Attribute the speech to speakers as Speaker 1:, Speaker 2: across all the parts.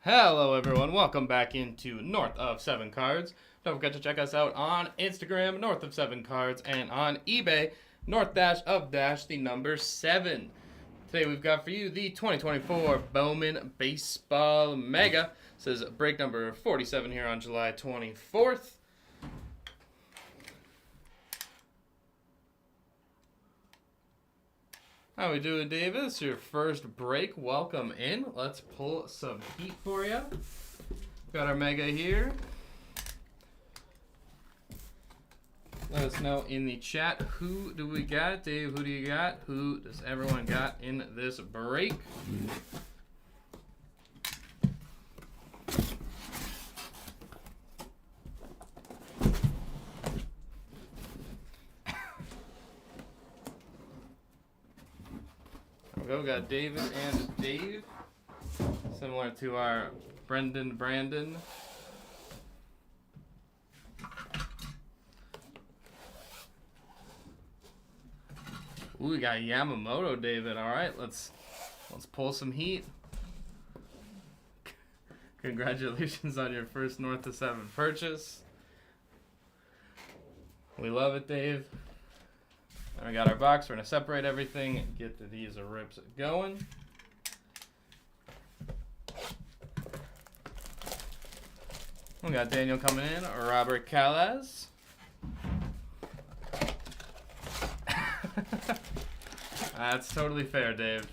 Speaker 1: Hello everyone, welcome back into North of 7 Cards. Don't forget to check us out on Instagram, North of 7 Cards, and on eBay, North-of-the number 7. Today we've got for you the 2024 Bowman Baseball Mega. This is break number 47 here on July 24th. How we doing, David? It's your first break. Welcome in. Let's pull some heat for you. Got our Mega here. Let us know in the chat, who do we got? Dave, who do you got? Who does everyone got in this break? We got David and Dave, similar to our Brandon. Ooh, we got Yamamoto, David. All right, let's pull some heat. Congratulations on your first North of 7 purchase. We love it, Dave. And we got our box. We're going to separate everything and get these rips going. We got Daniel coming in, Robert Callas. That's totally fair, Dave.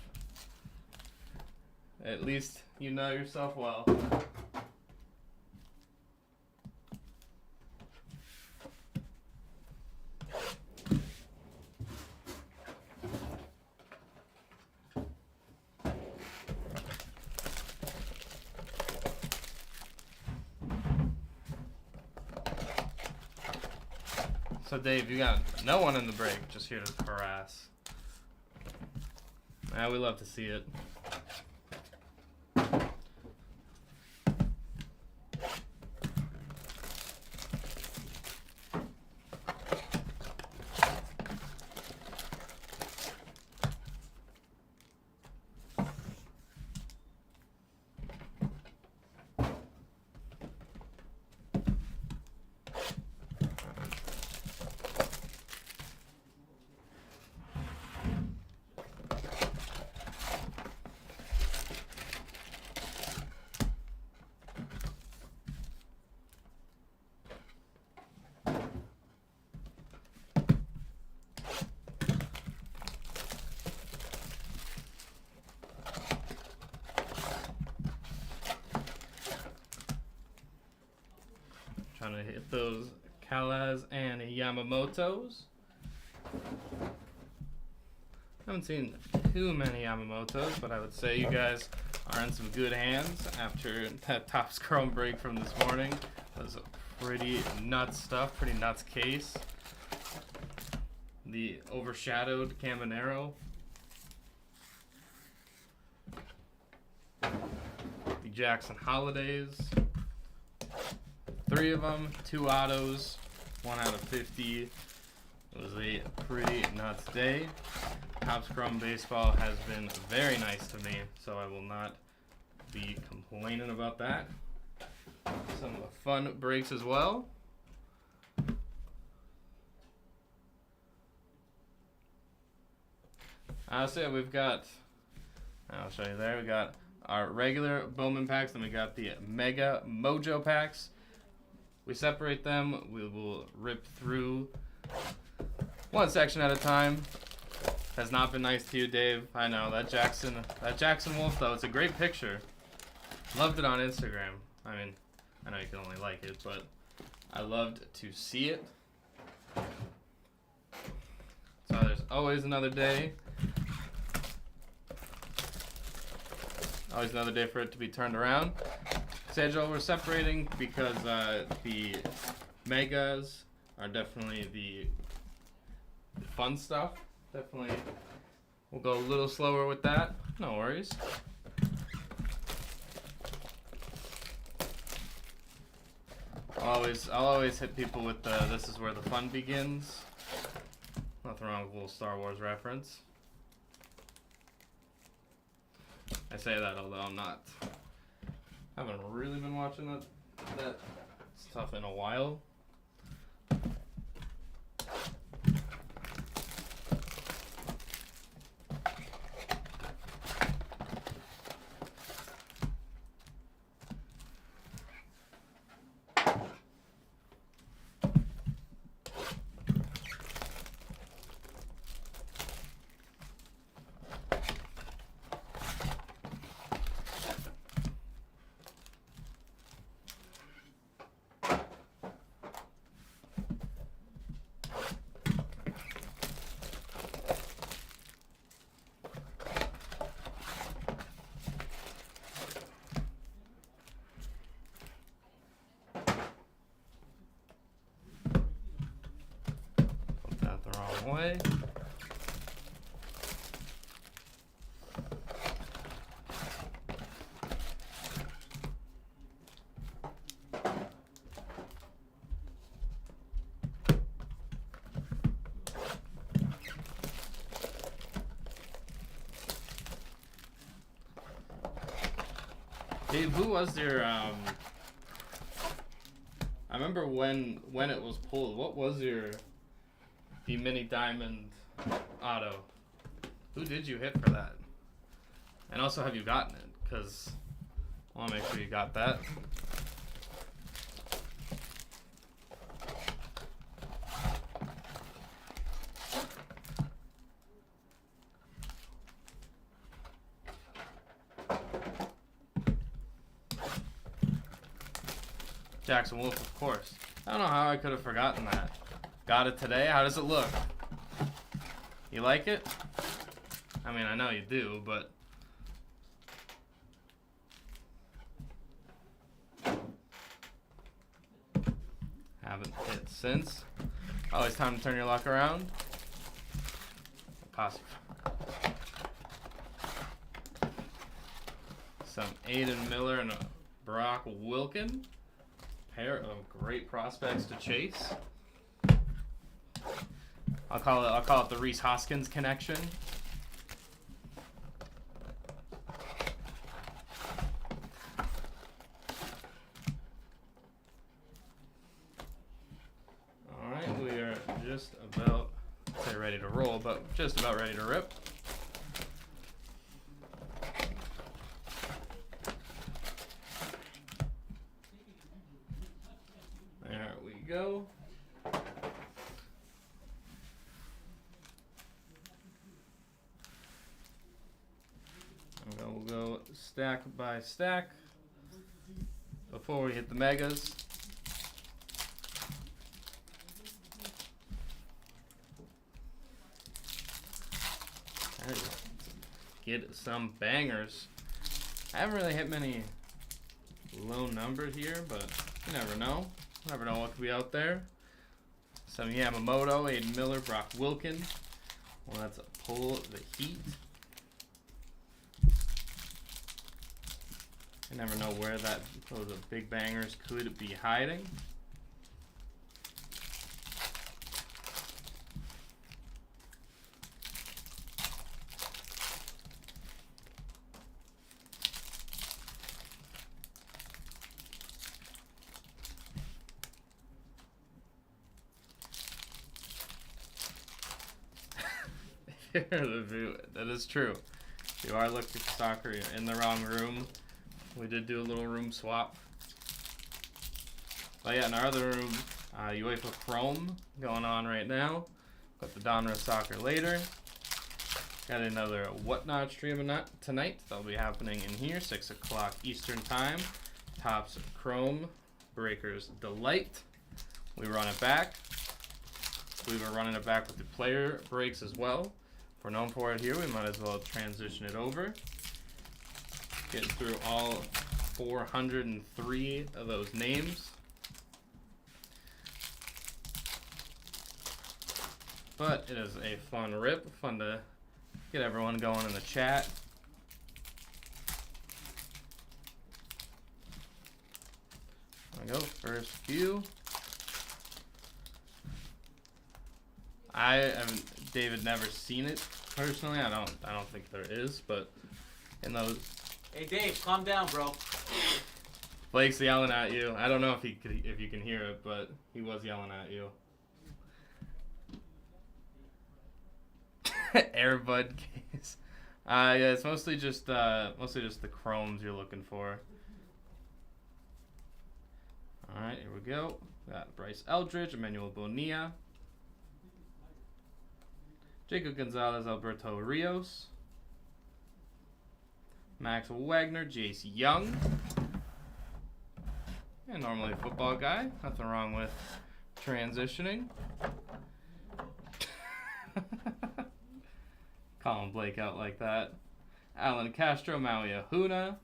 Speaker 1: At least you know yourself well. So Dave, you got no one in the break, just here to harass. We love to see it. Trying to hit those Callas and Yamamotos. Haven't seen too many Yamamotos, but I would say you guys are in some good hands after that Topps Chrome break from this morning. That was a pretty nuts stuff, pretty nuts case. The overshadowed Caminero. The Jackson Holidays. 3 of them, 2 autos, 1 out of 50. It was a pretty nuts day. Topps Chrome Baseball has been very nice to me, so I will not be complaining about that. Some fun breaks as well. So we've got, I'll show you there, we got our regular Bowman packs, then we got the Mega Mojo packs. We separate them. We will rip through one section at a time. Has not been nice to you, Dave. I know that Jackson Wolf though. It's a great picture. Loved it on Instagram. I mean, I know you can only like it, but I loved to see it. So there's always another day. Always another day for it to be turned around. Sagel, we're separating because the Megas are definitely the fun stuff. Definitely, we'll go a little slower with that. No worries. I'll always hit people with the "this is where the fun begins." Nothing wrong with a little Star Wars reference. I say that although I'm not Haven't really been watching that stuff in a while. Put that the wrong way. Dave, who was your I remember when it was pulled. What was the mini diamond auto? Who did you hit for that? And also, have you gotten it? Because I want to make sure you got that. Jackson Wolf, of course. I don't know how I could have forgotten that. Got it today. How does it look? You like it? I mean, I know you do, but... haven't hit since. Oh, it's time to turn your luck around. Possible. Some Aiden Miller and a Brock Wilken. Pair of great prospects to chase. I'll call it the Reese Hoskins connection. All right, we are just about, I'd say ready to roll, but just about ready to rip. There we go. We'll go stack by stack before we hit the megas. Get some bangers. I haven't really hit many low numbered here, but you never know. Never know what could be out there. Some Yamamoto, Aiden Miller, Brock Wilken. Well, that's a pull the heat. You never know where those big bangers could be hiding. That is true. If you are looking for soccer, you're in the wrong room. We did do a little room swap. But yeah, in our other room, UEFA Chrome going on right now. Got the Donruss Soccer later. Got another Whatnot stream tonight. That'll be happening in here, 6 o'clock Eastern Time. Topps Chrome, Breakers Delight. We run it back. We were running it back with the player breaks as well. If we're known for it here, we might as well transition it over. Get through all 403 of those names. But it is a fun rip, fun to get everyone going in the chat. There we go, first few. David never seen it personally. I don't think there is, but in those.
Speaker 2: Hey Dave, calm down, bro.
Speaker 1: Blake's yelling at you. I don't know if you can hear it, but he was yelling at you. Airbud case. Yeah, it's mostly just the chromes you're looking for. All right, here we go. Got Bryce Eldridge, Emmanuel Bonilla, Jacob Gonzalez, Alberto Rios, Max Wagner, Jace Young. Yeah, normally a football guy. Nothing wrong with transitioning. Calling Blake out like that. Alan Castro, Maui Ahuna.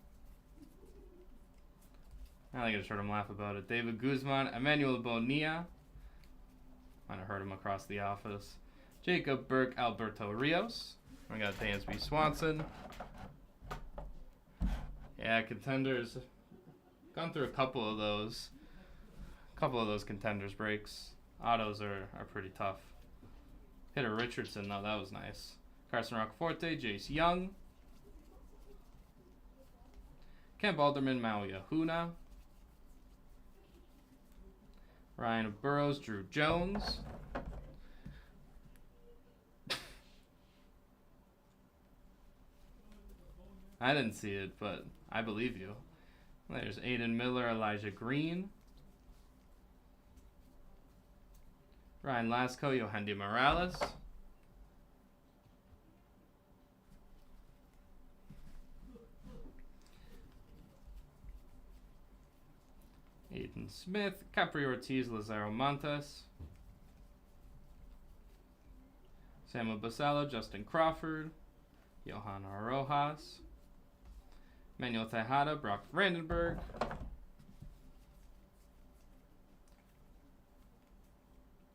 Speaker 1: I think I just heard him laugh about it. David Guzman, Emmanuel Bonilla. Might have heard him across the office. Jacob Burke, Alberto Rios. We got Dansby Swanson. Yeah, contenders. Gone through a couple of those contenders breaks. Autos are pretty tough. Hit a Richardson though, that was nice. Carson Rockforte, Jace Young. Kemp Alderman, Maui Ahuna. Ryan Burrows, Drew Jones. I didn't see it, but I believe you. There's Aiden Miller, Elijah Green. Ryan Lasco, Yohandy Morales. Aiden Smith, Capri Ortiz, Lazaro Montes. Samuel Basallo, Justin Crawford. Johan Rojas. Manuel Tejada, Brock Brandenburg.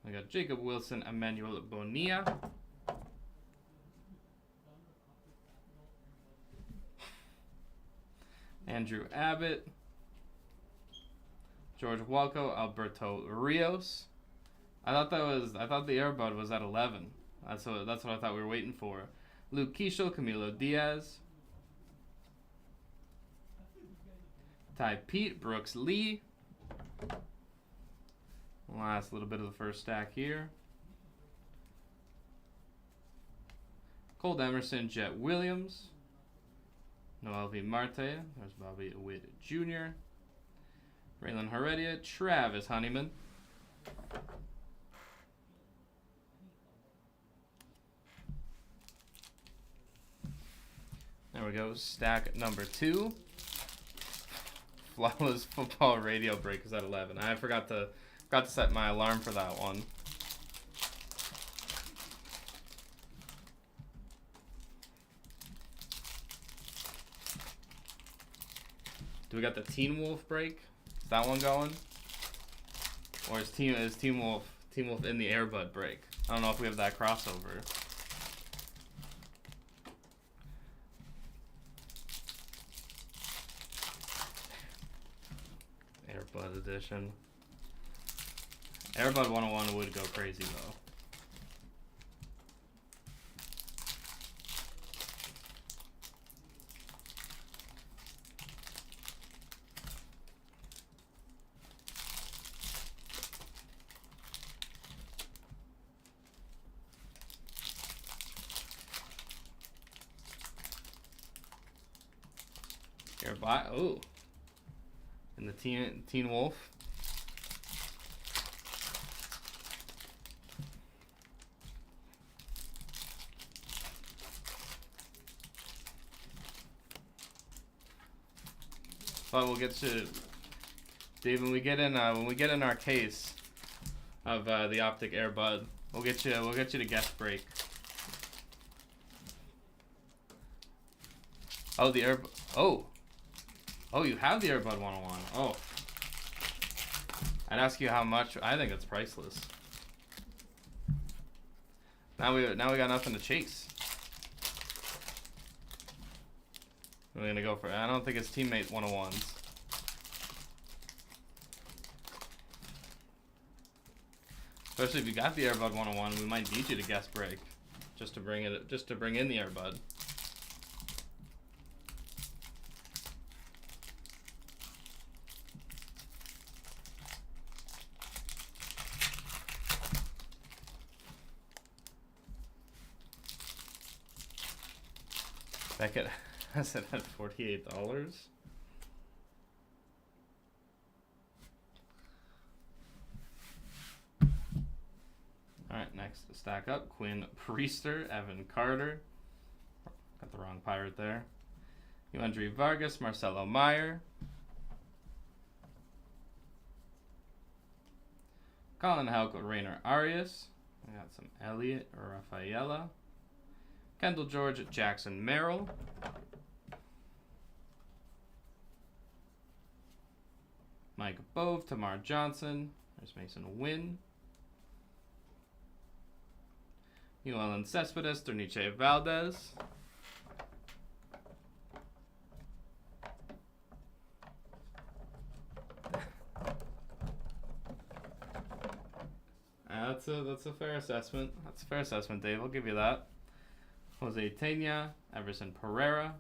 Speaker 1: I got Jacob Wilson, Emmanuel Bonilla. Andrew Abbott. George Walco, Alberto Rios. I thought the Airbud was at 11. That's what I thought we were waiting for. Luke Keishel, Camilo Diaz. Ty Pete, Brooks Lee. Last little bit of the first stack here. Colt Emerson, Jet Williams. Noel V. Marte. There's Bobby Witt Jr. Raylan Heredia, Travis Honeyman. There we go. Stack number 2. Flawless Football Radio break is at 11. I forgot to set my alarm for that one. Do we got the Teen Wolf break? Is that one going? Or is Teen Wolf in the Airbud break? I don't know if we have that crossover. Airbud edition. Airbud 101 would go crazy though. Airbud, oh, and the Teen Wolf. But we'll get to Dave when we get in our case of the Optic Airbud. We'll get you to guest break. Oh, the Airbud. Oh, you have the Airbud 101. Oh. I'd ask you how much. I think it's priceless. Now we got nothing to chase. We're gonna go for it. I don't think it's teammate 101s. Especially if you got the Airbud 101, we might need you to guest break, just to bring in the Airbud. Beckett has it at $48. Alright, next stack up. Quinn Priester, Evan Carter. Got the wrong pirate there. Yuandri Vargas, Marcelo Meyer. Colin Houck, Rainer Arias. We got some Elliott, Rafaela. Kendall George, Jackson Merrill. Mike Bove, Tamar Johnson. There's Mason Wynn. New Ellen Cespedes, Dorniche Valdez. That's a fair assessment. That's a fair assessment, Dave. I'll give you that. Jose Tena, Everson Pereira,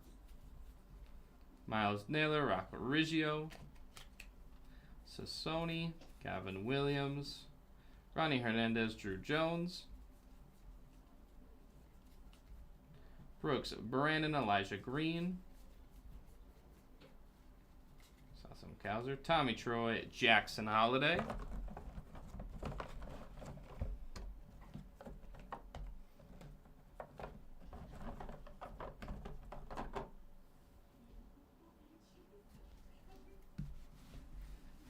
Speaker 1: Miles Naylor, Rocco Riggio, Sassoni, Gavin Williams, Ronnie Hernandez, Drew Jones, Brooks Brandon, Elijah Green, saw some Cowser, Tommy Troy, Jackson Holiday.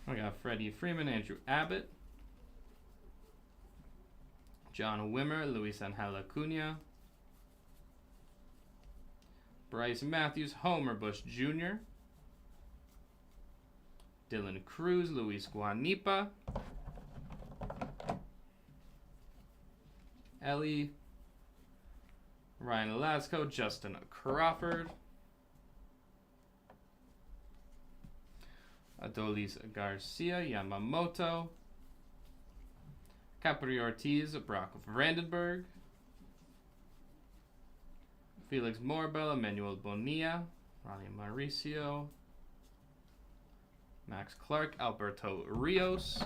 Speaker 1: We got Freddie Freeman, Andrew Abbott, John Wimmer, Luis Angel Acuna, Bryce Matthews, Homer Bush Jr., Dylan Cruz, Luis Guanipa, Ellie, Ryan Lasco, Justin Crawford, Adolis Garcia, Yamamoto, Capri Ortiz, Brock Vandenberg, Felix Morbel, Emmanuel Bonilla, Ronnie Mauricio, Max Clark, Alberto Rios,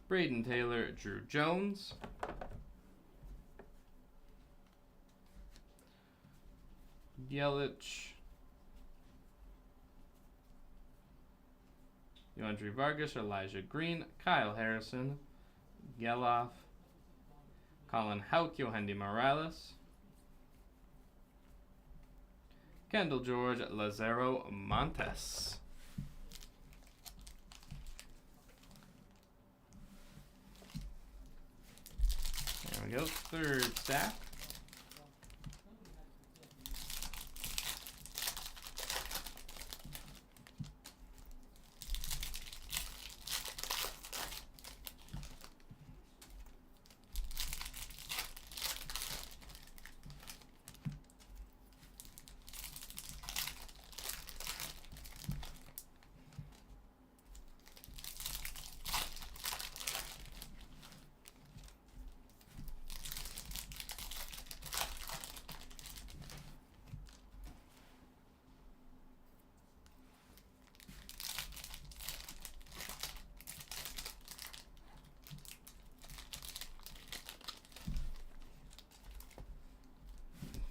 Speaker 1: Braden Taylor, Drew Jones, Yelich, Yuandri Vargas, Elijah Green, Kyle Harrison, Geloff, Colin Houck, Yohandy Morales, Kendall George, Lazaro Montes. There we go, third stack.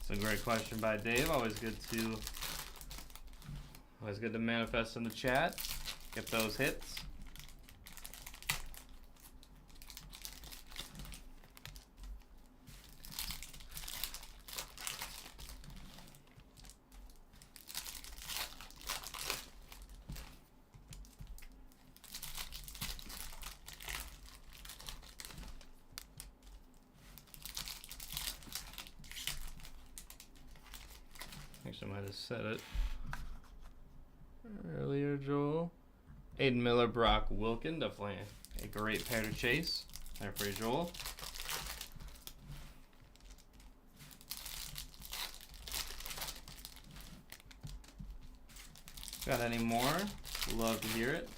Speaker 1: It's a great question by Dave. Always good to manifest in the chat. Get those hits. Actually, I might have said it earlier, Joel. Aiden Miller, Brock Wilkin, definitely a great pair to chase. There for you, Joel. Got any more? Love to hear it.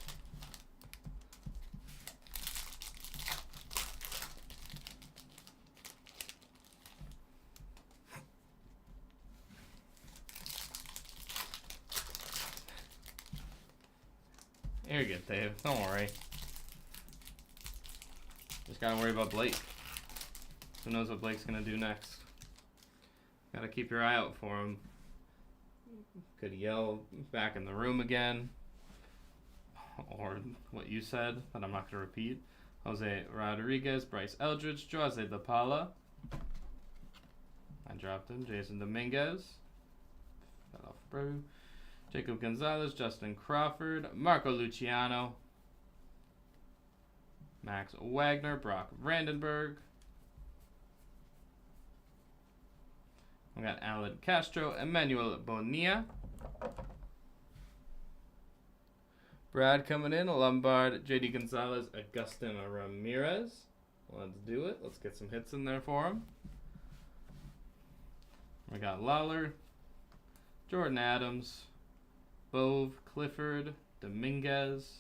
Speaker 1: You're good, Dave. Don't worry. Just gotta worry about Blake. Who knows what Blake's going to do next. Gotta keep your eye out for him. Could yell back in the room again. Or what you said, that I'm not going to repeat. Jose Rodriguez, Bryce Eldridge, Jose DePaula. I dropped him. Jason Dominguez. Fell off Brew. Jacob Gonzalez, Justin Crawford, Marco Luciano. Max Wagner, Brock Vandenberg. We got Alan Castro, Emmanuel Bonilla. Brad coming in, Lombard, JD Gonzalez, Agustin Ramirez. Let's do it. Let's get some hits in there for him. We got Lawler, Jordan Adams, Bove, Clifford, Dominguez,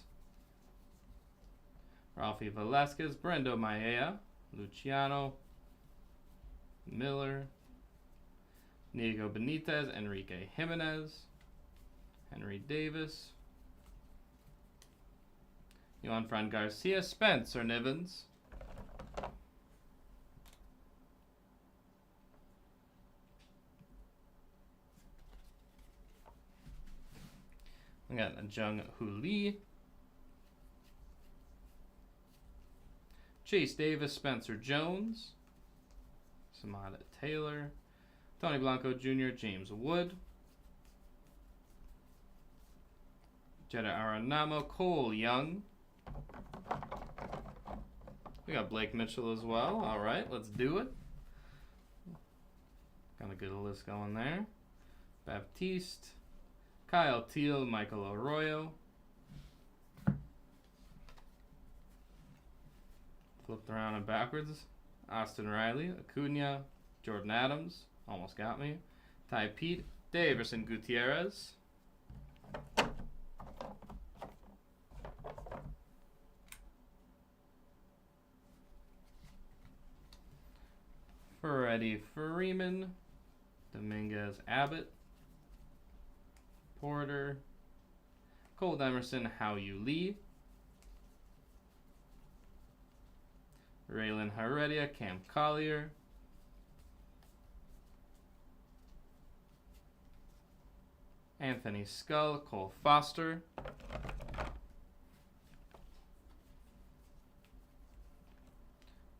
Speaker 1: Ralphie Velasquez, Brendo Maia, Luciano, Miller, Diego Benitez, Enrique Jimenez, Henry Davis, Juan Fran Garcia, Spencer Nivens, we got Jung Hoo Lee, Chase Davis, Spencer Jones, Samad Taylor, Tony Blanco Jr., James Wood, Jetta Aranamo, Cole Young. We got Blake Mitchell as well. All right, let's do it. Got a good list going there. Baptiste, Kyle Teal, Michael Arroyo. Flipped around and backwards. Austin Riley, Acuna, Jordan Adams. Almost got me. Ty Pete, Davison Gutierrez. Freddie Freeman, Dominguez Abbott, Porter, Cole Emerson, How You Lee, Raylan Heredia, Cam Collier, Anthony Skull, Cole Foster,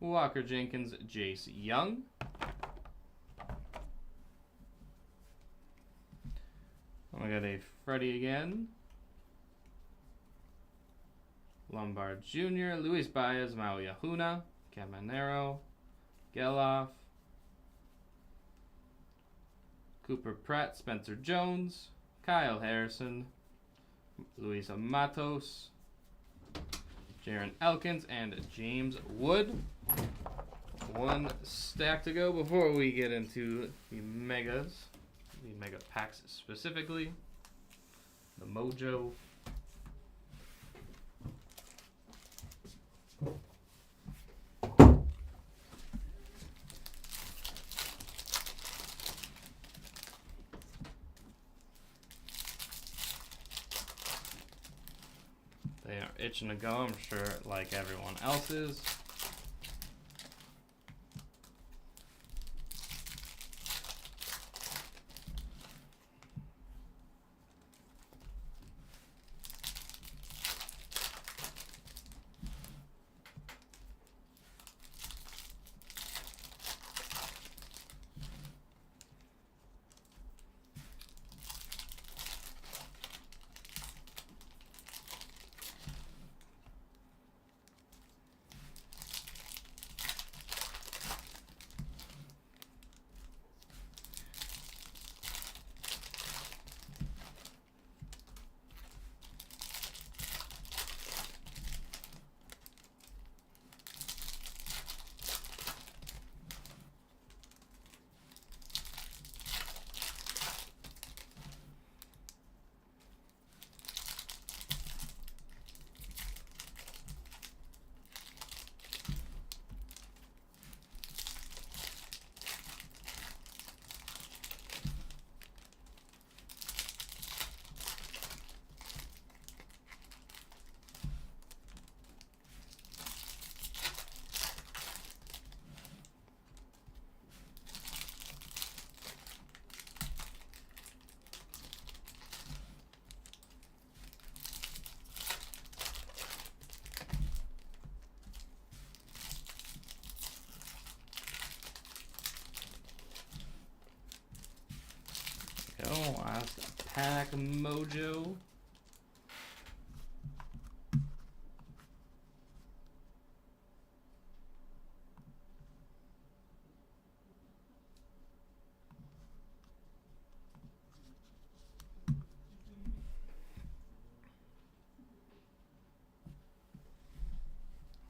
Speaker 1: Walker Jenkins, Jace Young, we got a Freddie again, Lombard Jr., Luis Baez, Maui Ahuna, Caminero, Geloff, Cooper Pratt, Spencer Jones, Kyle Harrison, Luis Matos, Jaron Elkins, and James Wood. One stack to go before we get into the megas, the mega packs specifically. The Mojo. They are itching to go, I'm sure, like everyone else is. Pack Mojo.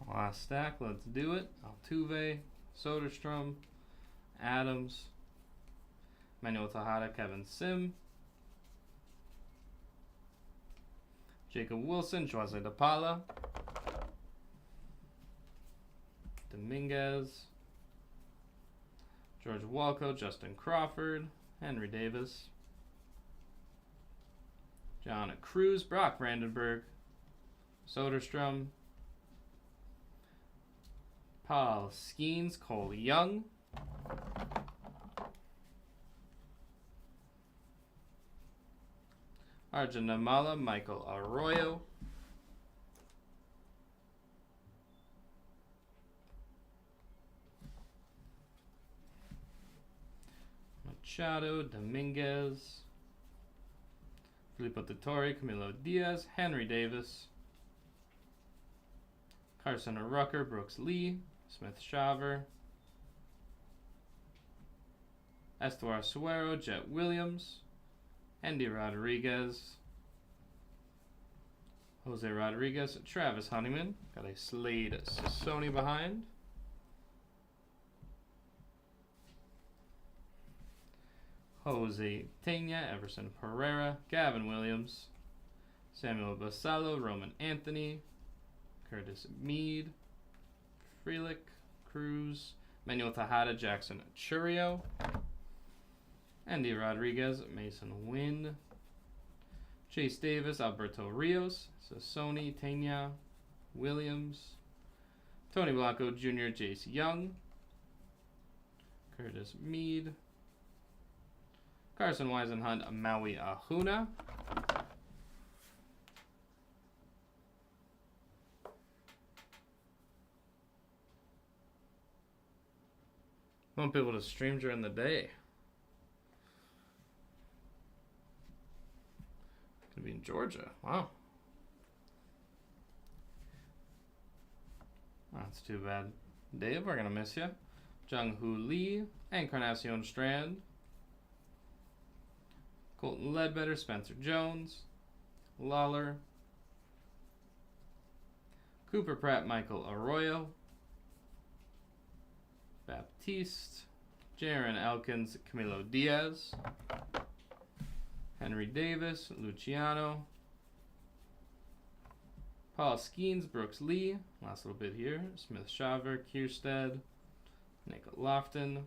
Speaker 1: Last stack, let's do it. Altuve, Soderstrom, Adams, Manuel Tejada, Kevin Sim, Jacob Wilson, Jose De Paula, Dominguez, George Walco, Justin Crawford, Henry Davis, John Cruz, Brock Brandenburg, Soderstrom, Paul Skeens, Cole Young, Arjun Namala, Michael Arroyo, Machado, Dominguez, Filippo Torre, Camilo Diaz, Henry Davis, Carson Rucker, Brooks Lee, Smith Shaver, Estevar Suero, Jet Williams, Andy Rodriguez, Jose Rodriguez, Travis Honeyman, got a Slade Sony behind, Jose Tena, Everson Pereira, Gavin Williams, Samuel Basallo, Roman Anthony, Curtis Mead, Frelick, Cruz, Manuel Tejada, Jackson Churio, Andy Rodriguez, Mason Wynn, Chase Davis, Alberto Rios, Sassoni, Tena, Williams, Tony Blanco Jr., Jace Young, Curtis Mead, Carson Weisenhunt, Maui Ahuna, won't be able to stream during the day. Gonna be in Georgia. Wow. That's too bad. Dave, we're gonna miss you. Jung Hoo Lee, Encarnacion Strand, Colton Ledbetter, Spencer Jones, Lawler, Cooper Pratt, Michael Arroyo, Baptiste, Jaron Elkins, Camilo Diaz, Henry Davis, Luciano, Paul Skeens, Brooks Lee, last little bit here, Smith Shaver, Kierstead, Nick Lofton,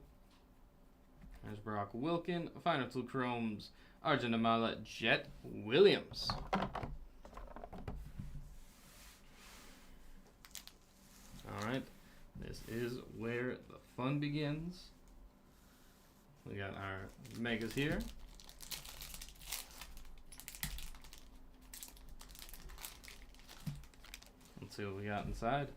Speaker 1: there's Brock Wilkin, Final Two Chromes, Arjun Amala, Jet Williams. Alright, this is where the fun begins. We got our megas here. Let's see what we got inside.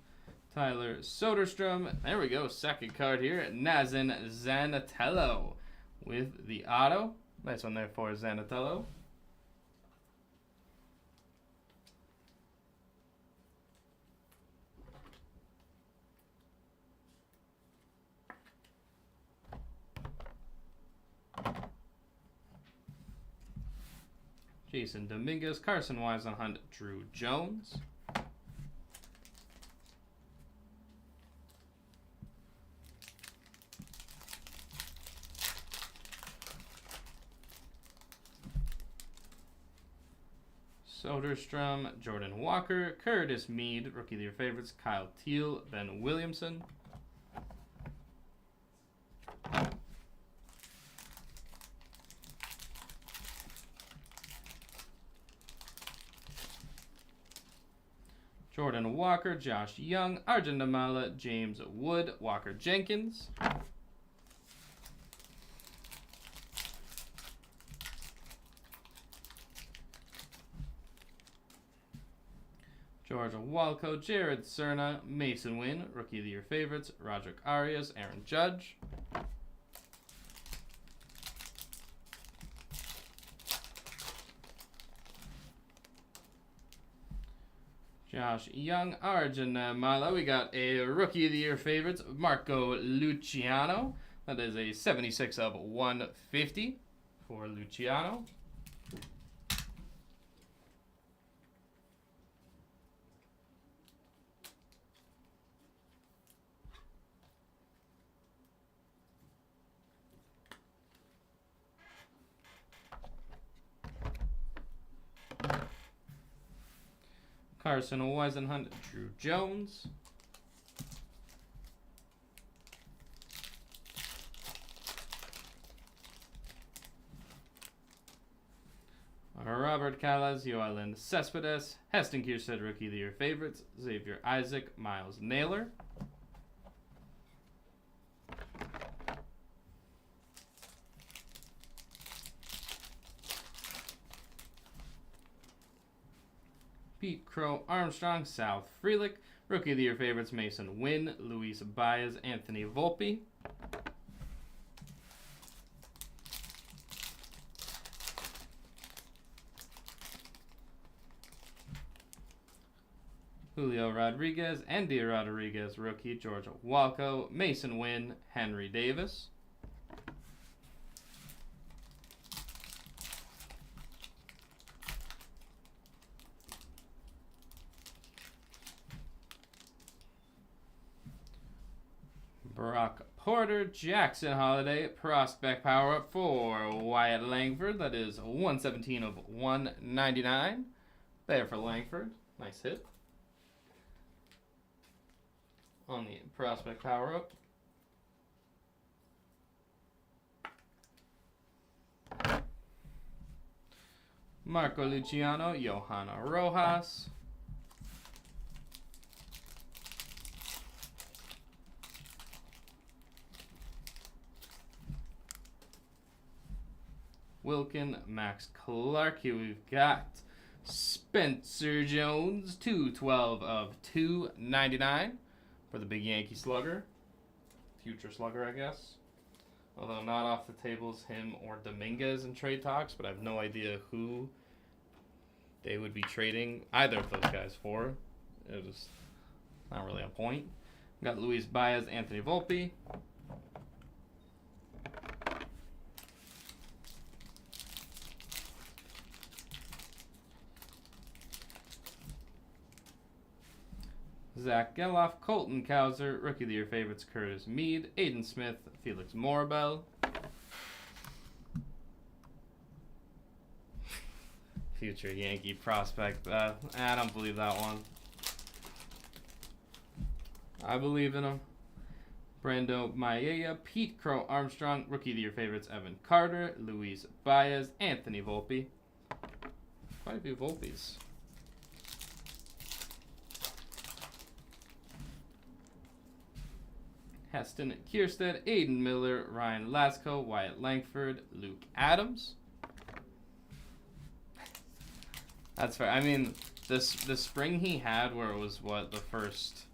Speaker 1: Tyler Soderstrom. There we go. Second card here. Nazan Zanatello with the auto. Nice one there for Zanatello. Jason Dominguez, Carson Weisenhunt, Drew Jones. Soderstrom, Jordan Walker, Curtis Mead, rookie of your favorites, Kyle Teal, Ben Williamson. Jordan Walker, Josh Young, Arjun Namala, James Wood, Walker Jenkins. George Walco, Jared Cerna, Mason Wynn, rookie of your favorites, Roderick Arias, Aaron Judge. Josh Young, Arjun Mala. We got a Rookie of the Year favorites, Marco Luciano. That is a 76 of 150 for Luciano. Carson Weisenhunt, Drew Jones. Robert Callas, Yoelin Cespedes, Heston Kierstead, Rookie of the Year favorites, Xavier Isaac, Miles Naylor. Pete Crow Armstrong, South Freelick. Rookie of the Year favorites, Mason Wynn, Luis Baez, Anthony Volpe. Julio Rodriguez, Andy Rodriguez, rookie, George Walco, Mason Wynn, Henry Davis. Brock Porter, Jackson Holiday, prospect power up for Wyatt Langford. That is 117 of 199. There for Langford. Nice hit. On the prospect power up. Marco Luciano, Johanna Rojas. Wilkin, Max Clark. Here we've got Spencer Jones, 212 of 299 for the big Yankee slugger. Future slugger, I guess. Although not off the tables him or Dominguez in trade talks, but I have no idea who they would be trading either of those guys for. It was not really a point. We've got Luis Baez, Anthony Volpe. Zach Geloff, Colton Cowser, Rookie of the Year favorites, Curtis Mead, Aiden Smith, Felix Morabel. Future Yankee prospect. I don't believe that one. I believe in him. Brando Maia, Pete Crow Armstrong, Rookie of the Year favorites, Evan Carter, Luis Baez, Anthony Volpe. Quite a few Volpes. Heston Kierstead, Aiden Miller, Ryan Lasco, Wyatt Langford, Luke Adams. That's fair. I mean, the spring he had, where it was what, the first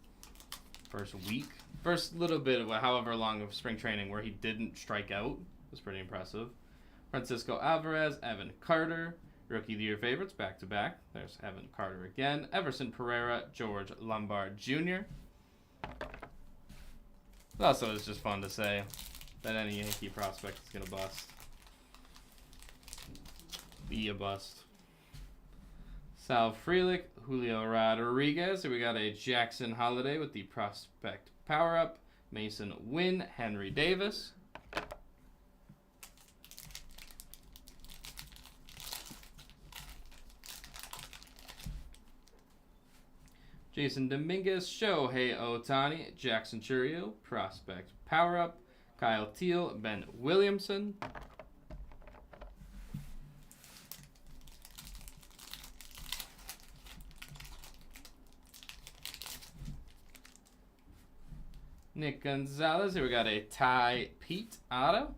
Speaker 1: week, first little bit of however long of spring training where he didn't strike out, was pretty impressive. Francisco Alvarez, Evan Carter, Rookie of the Year favorites, back to back. There's Evan Carter again. Everson Pereira, George Lombard Jr. Also, it's just fun to say that any Yankee prospect is going to bust. Be a bust. Sal Frelick, Julio Rodriguez. So we got a Jackson Holiday with the prospect power-up. Mason Wynn, Henry Davis. Jason Dominguez, Shohei Ohtani, Jackson Churio, prospect power-up, Kyle Teal, Ben Williamson. Nick Gonzalez, here we got a Ty Pete auto.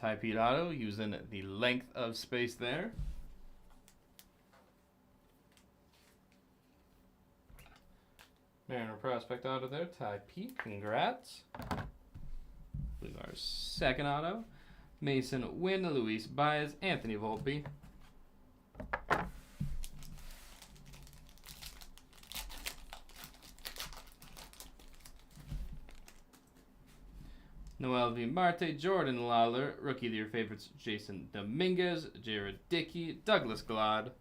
Speaker 1: Ty Pete auto using the length of space there. Mariner prospect auto there, Ty Pete, congrats. I believe our second auto. Mason Wynn, Luis Baez, Anthony Volpe. Noel V. Marte, Jordan Lawler, Rookie of the Year favorites Jason Dominguez, Jared Dickey, Douglas Glad.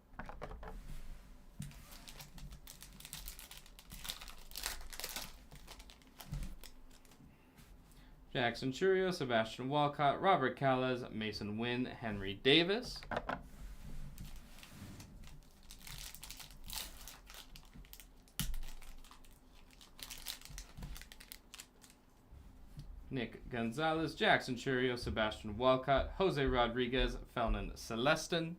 Speaker 1: Jackson Churio, Sebastian Walcott, Robert Calles, Mason Wynn, Henry Davis. Nick Gonzalez, Jackson Churio, Sebastian Walcott, Jose Rodriguez, Felnan Celestin.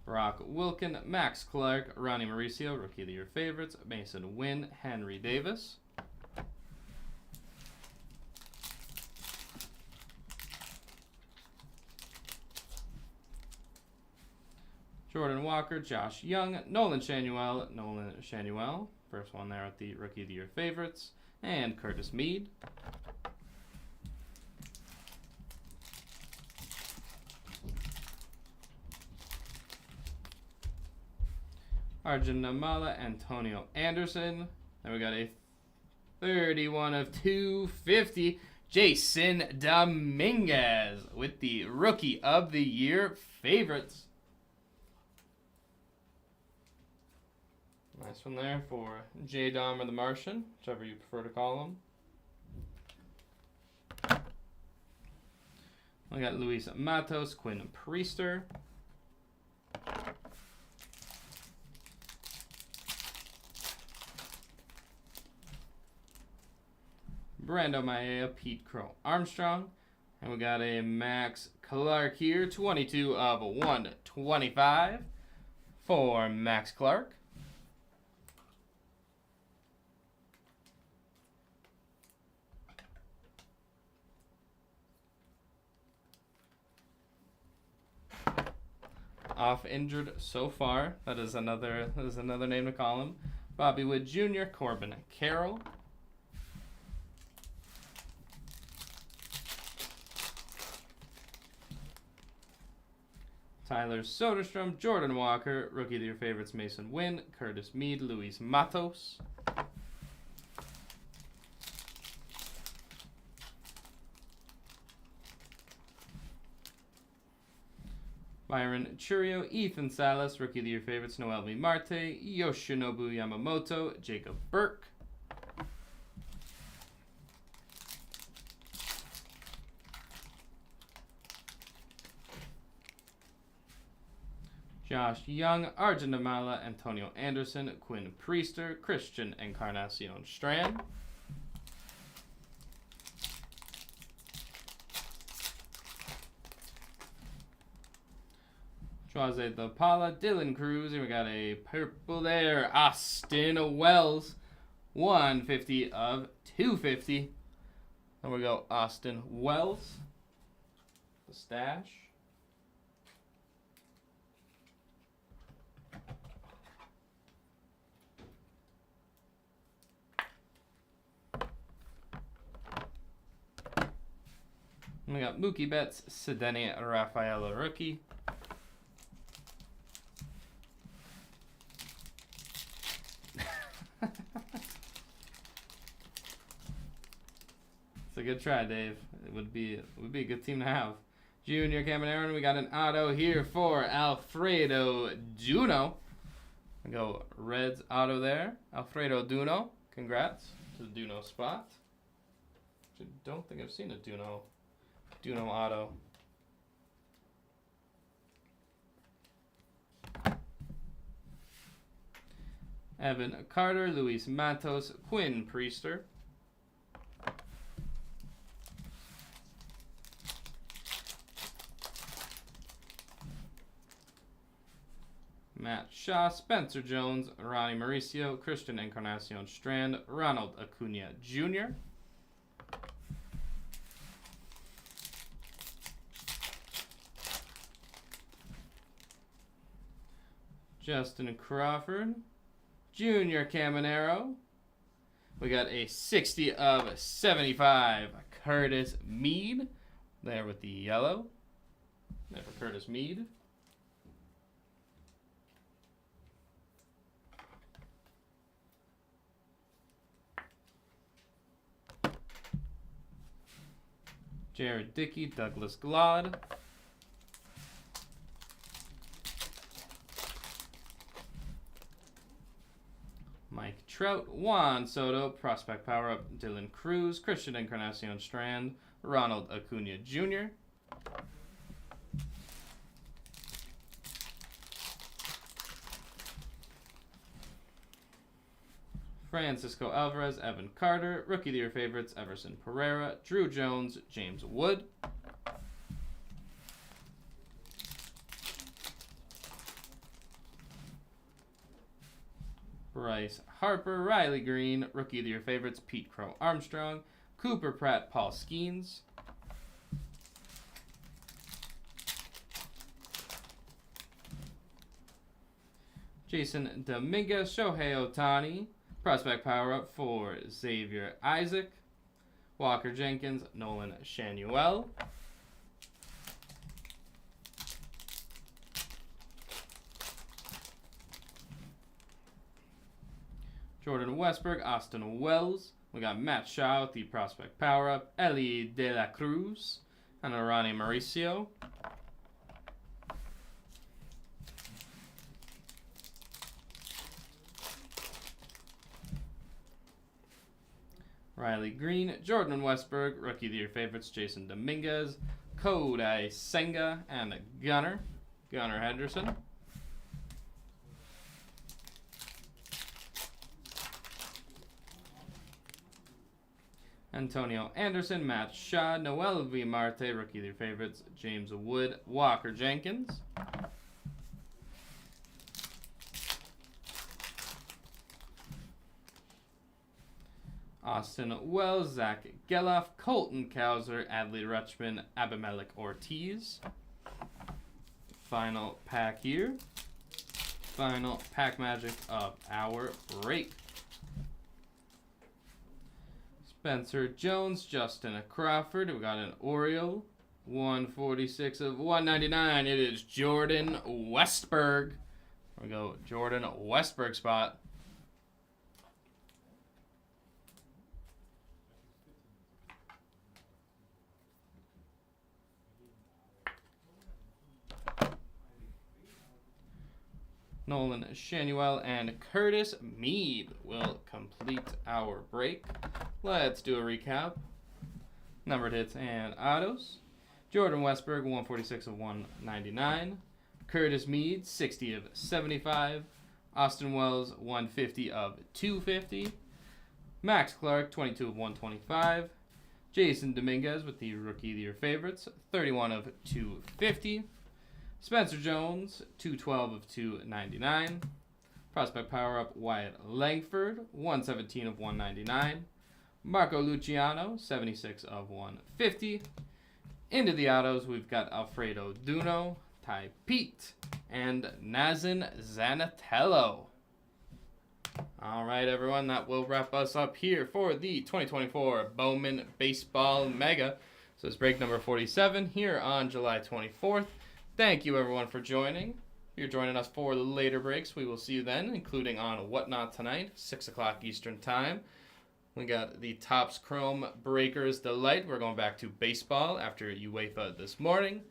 Speaker 1: Brock Wilken, Max Clark, Ronnie Mauricio, Rookie of the Year favorites, Mason Wynn, Henry Davis. Jordan Walker, Josh Young, Nolan Shanuel, first one there at the Rookie of the Year favorites, and Curtis Mead. Arjun Namala, Antonio Anderson. Then we got a 31 of 250, Jason Dominguez with the Rookie of the Year favorites. Nice one there for J. Dom or the Martian, whichever you prefer to call him. We got Luis Matos, Quinn Priester. Brando Maia, Pete Crow Armstrong. And we got a Max Clark here, 22 of 125 for Max Clark. Off injured so far. That is another name to call him. Bobby Wood Jr., Corbin Carroll. Tyler Soderstrom, Jordan Walker, Rookie of the Year favorites Mason Wynn, Curtis Mead, Luis Matos. Byron Churio, Ethan Salas, Rookie of the Year favorites Noel V. Marte, Yoshinobu Yamamoto, Jacob Burke. Josh Young, Arjun Namala, Antonio Anderson, Quinn Priester, Christian Encarnacion Strand. Joise the Pala, Dylan Cruz, and we got a purple there, Austin Wells, 150 of 250. There we go, Austin Wells, the stash. And we got Mookie Betts, Sedeni Rafaela rookie. It's a good try, Dave. It would be a good team to have. Junior Caminero, we got an auto here for Alfredo Duno. We go Reds auto there. Alfredo Duno. Congrats to the Duno spot. I don't think I've seen a Duno auto. Evan Carter, Luis Matos, Quinn Priester. Matt Shaw, Spencer Jones, Ronnie Mauricio, Christian Encarnacion Strand, Ronald Acuna Jr. Justin Crawford, Junior Caminero. We got a 60 of 75, Curtis Mead. There with the yellow. There for Curtis Mead. Jared Dickey, Douglas Glod. Mike Trout, Juan Soto, Prospect Power Up, Dylan Cruz, Christian Encarnacion Strand, Ronald Acuna Jr. Francisco Alvarez, Evan Carter, Rookie of the Year favorites, Everson Pereira, Drew Jones, James Wood. Bryce Harper, Riley Green, Rookie of the Year favorites, Pete Crow Armstrong, Cooper Pratt, Paul Skeens. Jason Dominguez, Shohei Ohtani, Prospect Power Up for Xavier Isaac, Walker Jenkins, Nolan Shanuel. Jordan Westberg, Austin Wells. We got Matt Shaw with the Prospect Power Up, Ellie De La Cruz, and Ronnie Mauricio. Riley Green, Jordan Westberg, Rookie of the Year favorites, Jason Dominguez, Kodai Senga, and Gunnar Henderson. Antonio Anderson, Matt Shaw, Noel V. Marte, Rookie of the Year favorites, James Wood, Walker Jenkins. Austin Wells, Zach Geloff, Colton Cowser, Adley Rutschman, Abimelech Ortiz. Final pack here. Final pack magic of our break. Spencer Jones, Justin Crawford. We got an Oriole. 146 of 199. It is Jordan Westberg. Here we go, Jordan Westberg spot. Nolan Shanuel and Curtis Mead will complete our break. Let's do a recap. Numbered hits and autos. Jordan Westberg, 146 of 199. Curtis Mead, 60 of 75. Austin Wells, 150 of 250. Max Clark, 22 of 125. Jason Dominguez with the Rookie of the Year favorites, 31 of 250. Spencer Jones, 212 of 299. Prospect Power Up, Wyatt Langford, 117 of 199. Marco Luciano, 76 of 150. Into the autos, we've got Alfredo Duno, Ty Pete, and Nazan Zanatello. All right, everyone, that will wrap us up here for the 2024 Bowman Baseball Mega. So it's break number 47 here on July 24th. Thank you, everyone, for joining. If you're joining us for the later breaks, we will see you then, including on Whatnot tonight, 6 o'clock Eastern Time. We got the Topps Chrome Breakers Delight. We're going back to baseball after UEFA this morning.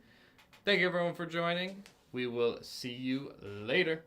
Speaker 1: Thank you, everyone, for joining. We will see you later.